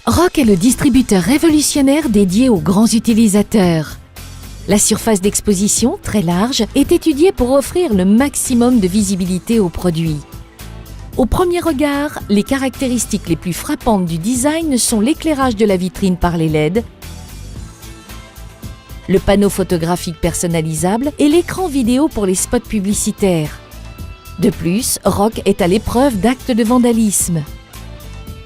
Rock est le distributeur révolutionnaire dédié aux grands utilisateurs. La surface d'exposition, très large, est étudiée pour offrir le maximum de visibilité aux produits. Au premier regard, les caractéristiques les plus frappantes du design sont l'éclairage de la vitrine par les LED, le panneau photographique personnalisable et l'écran vidéo pour les spots publicitaires. De plus, Rock est à l'épreuve d'actes de vandalisme.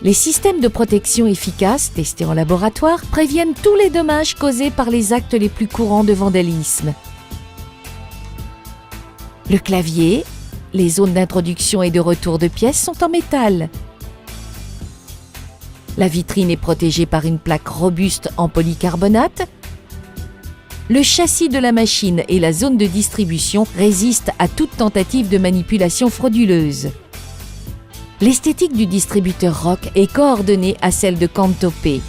Les systèmes de protection efficaces, testés en laboratoire, préviennent tous les dommages causés par les actes les plus courants de vandalisme. Le clavier, les zones d'introduction et de retour de pièces sont en métal. La vitrine est protégée par une plaque robuste en polycarbonate. Le châssis de la machine et la zone de distribution résistent à toute tentative de manipulation frauduleuse. L'esthétique du distributeur Rock est coordonnée à celle de Cantopé.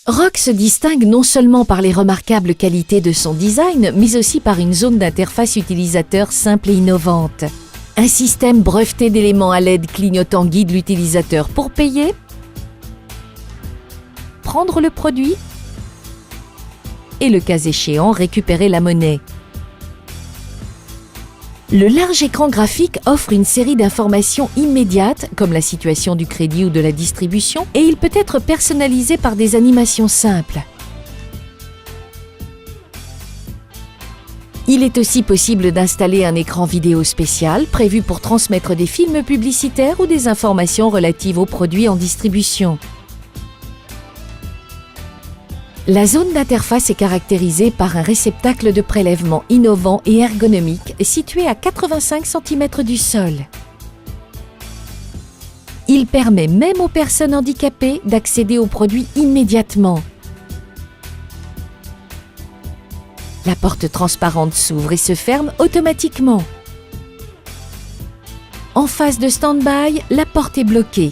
Rock se distingue non seulement par les remarquables qualités de son design, mais aussi par une zone d'interface utilisateur simple et innovante. Un système breveté d'éléments à LED clignotants guide l'utilisateur pour payer, prendre le produit et, le cas échéant, récupérer la monnaie. Le large écran graphique offre une série d'informations immédiates, comme la situation du crédit ou de la distribution, et il peut être personnalisé par des animations simples. Il est aussi possible d'installer un écran vidéo spécial prévu pour transmettre des films publicitaires ou des informations relatives aux produits en distribution. La zone d'interface est caractérisée par un réceptacle de prélèvement innovant et ergonomique situé à 85 cm du sol. Il permet même aux personnes handicapées d'accéder aux produits immédiatement. La porte transparente s'ouvre et se ferme automatiquement. En phase de stand-by, la porte est bloquée.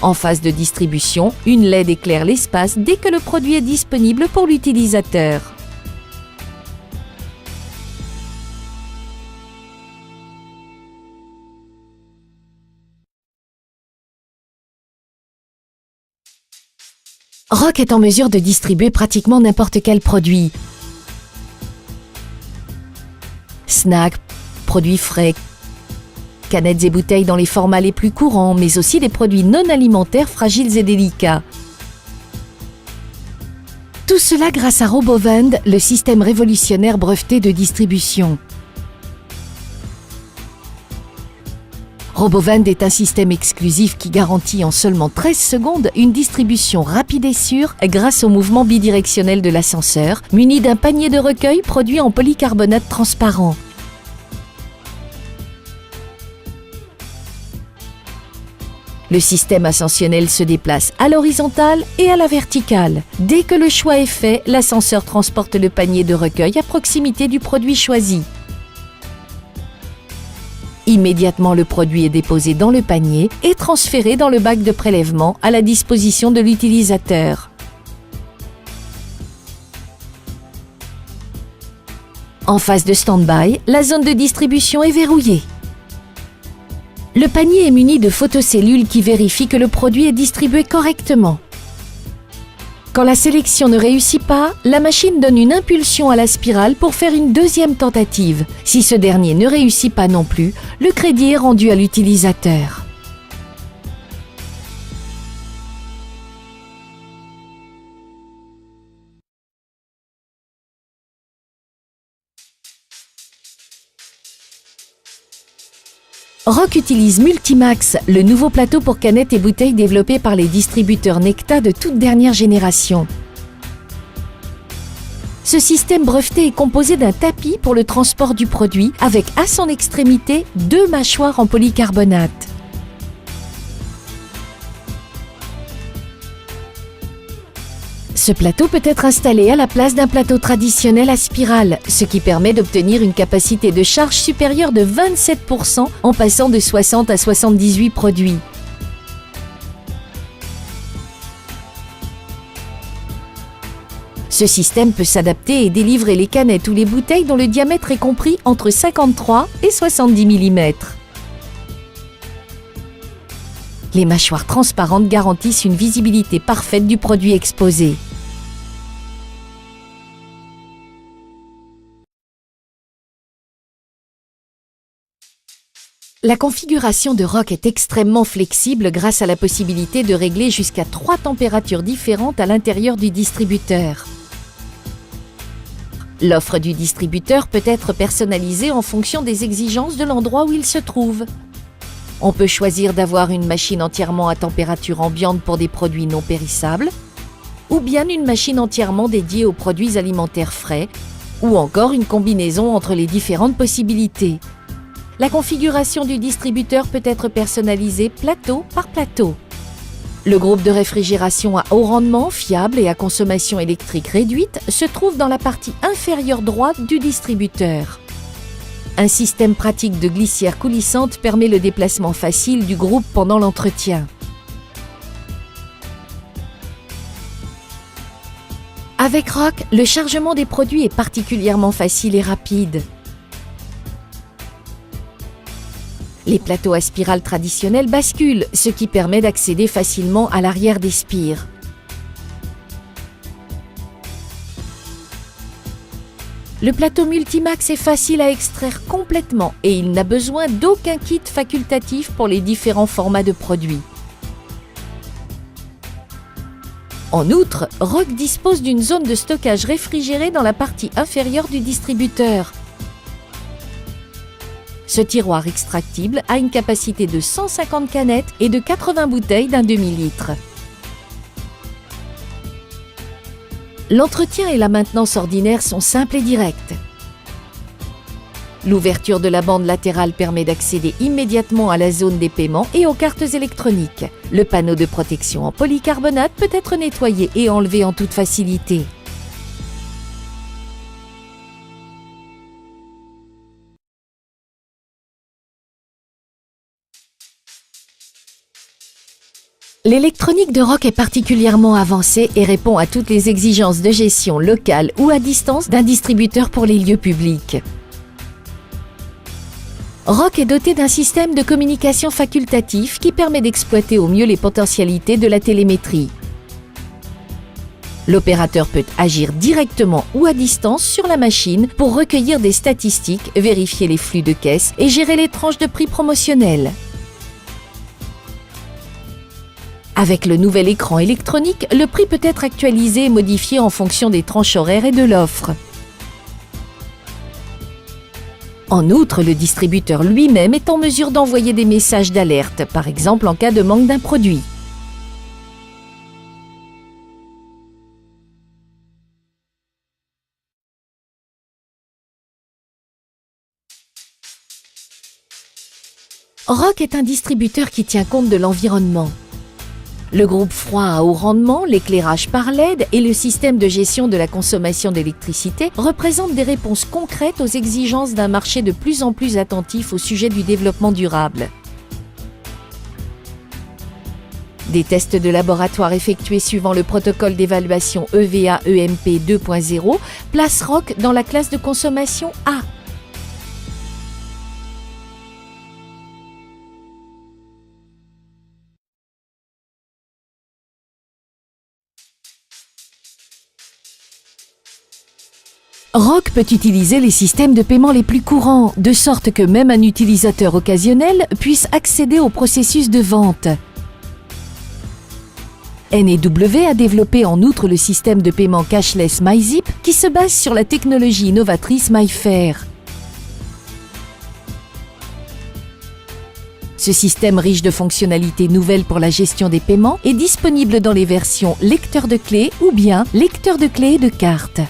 En phase de distribution, une LED éclaire l'espace dès que le produit est disponible pour l'utilisateur. Rock est en mesure de distribuer pratiquement n'importe quel produit. Snacks, produits frais, canettes et bouteilles dans les formats les plus courants, mais aussi des produits non alimentaires fragiles et délicats. Tout cela grâce à RoboVend, le système révolutionnaire breveté de distribution. RoboVend est un système exclusif qui garantit en seulement 13 secondes une distribution rapide et sûre grâce au mouvement bidirectionnel de l'ascenseur, muni d'un panier de recueil produit en polycarbonate transparent. Le système ascensionnel se déplace à l'horizontale et à la verticale. Dès que le choix est fait, l'ascenseur transporte le panier de recueil à proximité du produit choisi. Immédiatement, le produit est déposé dans le panier et transféré dans le bac de prélèvement à la disposition de l'utilisateur. En phase de stand-by, la zone de distribution est verrouillée. Le panier est muni de photocellules qui vérifient que le produit est distribué correctement. Quand la sélection ne réussit pas, la machine donne une impulsion à la spirale pour faire une deuxième tentative. Si ce dernier ne réussit pas non plus, le crédit est rendu à l'utilisateur. Rock utilise Multimax, le nouveau plateau pour canettes et bouteilles développé par les distributeurs Necta de toute dernière génération. Ce système breveté est composé d'un tapis pour le transport du produit avec à son extrémité 2 mâchoires en polycarbonate. Ce plateau peut être installé à la place d'un plateau traditionnel à spirale, ce qui permet d'obtenir une capacité de charge supérieure de 27% en passant de 60 à 78 produits. Ce système peut s'adapter et délivrer les canettes ou les bouteilles dont le diamètre est compris entre 53 et 70 mm. Les mâchoires transparentes garantissent une visibilité parfaite du produit exposé. La configuration de Rock est extrêmement flexible grâce à la possibilité de régler jusqu'à 3 températures différentes à l'intérieur du distributeur. L'offre du distributeur peut être personnalisée en fonction des exigences de l'endroit où il se trouve. On peut choisir d'avoir une machine entièrement à température ambiante pour des produits non périssables, ou bien une machine entièrement dédiée aux produits alimentaires frais, ou encore une combinaison entre les différentes possibilités. La configuration du distributeur peut être personnalisée plateau par plateau. Le groupe de réfrigération à haut rendement, fiable et à consommation électrique réduite se trouve dans la partie inférieure droite du distributeur. Un système pratique de glissière coulissante permet le déplacement facile du groupe pendant l'entretien. Avec Rock, le chargement des produits est particulièrement facile et rapide. Les plateaux à spirale traditionnels basculent, ce qui permet d'accéder facilement à l'arrière des spires. Le plateau Multimax est facile à extraire complètement et il n'a besoin d'aucun kit facultatif pour les différents formats de produits. En outre, Rock dispose d'une zone de stockage réfrigérée dans la partie inférieure du distributeur. Ce tiroir extractible a une capacité de 150 canettes et de 80 bouteilles d'un demi-litre. L'entretien et la maintenance ordinaire sont simples et directs. L'ouverture de la bande latérale permet d'accéder immédiatement à la zone des paiements et aux cartes électroniques. Le panneau de protection en polycarbonate peut être nettoyé et enlevé en toute facilité. L'électronique de Rock est particulièrement avancée et répond à toutes les exigences de gestion locale ou à distance d'un distributeur pour les lieux publics. Rock est doté d'un système de communication facultatif qui permet d'exploiter au mieux les potentialités de la télémétrie. L'opérateur peut agir directement ou à distance sur la machine pour recueillir des statistiques, vérifier les flux de caisse et gérer les tranches de prix promotionnelles. Avec le nouvel écran électronique, le prix peut être actualisé et modifié en fonction des tranches horaires et de l'offre. En outre, le distributeur lui-même est en mesure d'envoyer des messages d'alerte, par exemple en cas de manque d'un produit. Rock est un distributeur qui tient compte de l'environnement. Le groupe froid à haut rendement, l'éclairage par LED et le système de gestion de la consommation d'électricité représentent des réponses concrètes aux exigences d'un marché de plus en plus attentif au sujet du développement durable. Des tests de laboratoire effectués suivant le protocole d'évaluation EVA-EMP 2.0 placent Rock dans la classe de consommation A. Rock peut utiliser les systèmes de paiement les plus courants, de sorte que même un utilisateur occasionnel puisse accéder au processus de vente. N&W a développé en outre le système de paiement cashless MyZip qui se base sur la technologie innovatrice MyFair. Ce système riche de fonctionnalités nouvelles pour la gestion des paiements est disponible dans les versions lecteur de clés ou bien lecteur de clés et de cartes.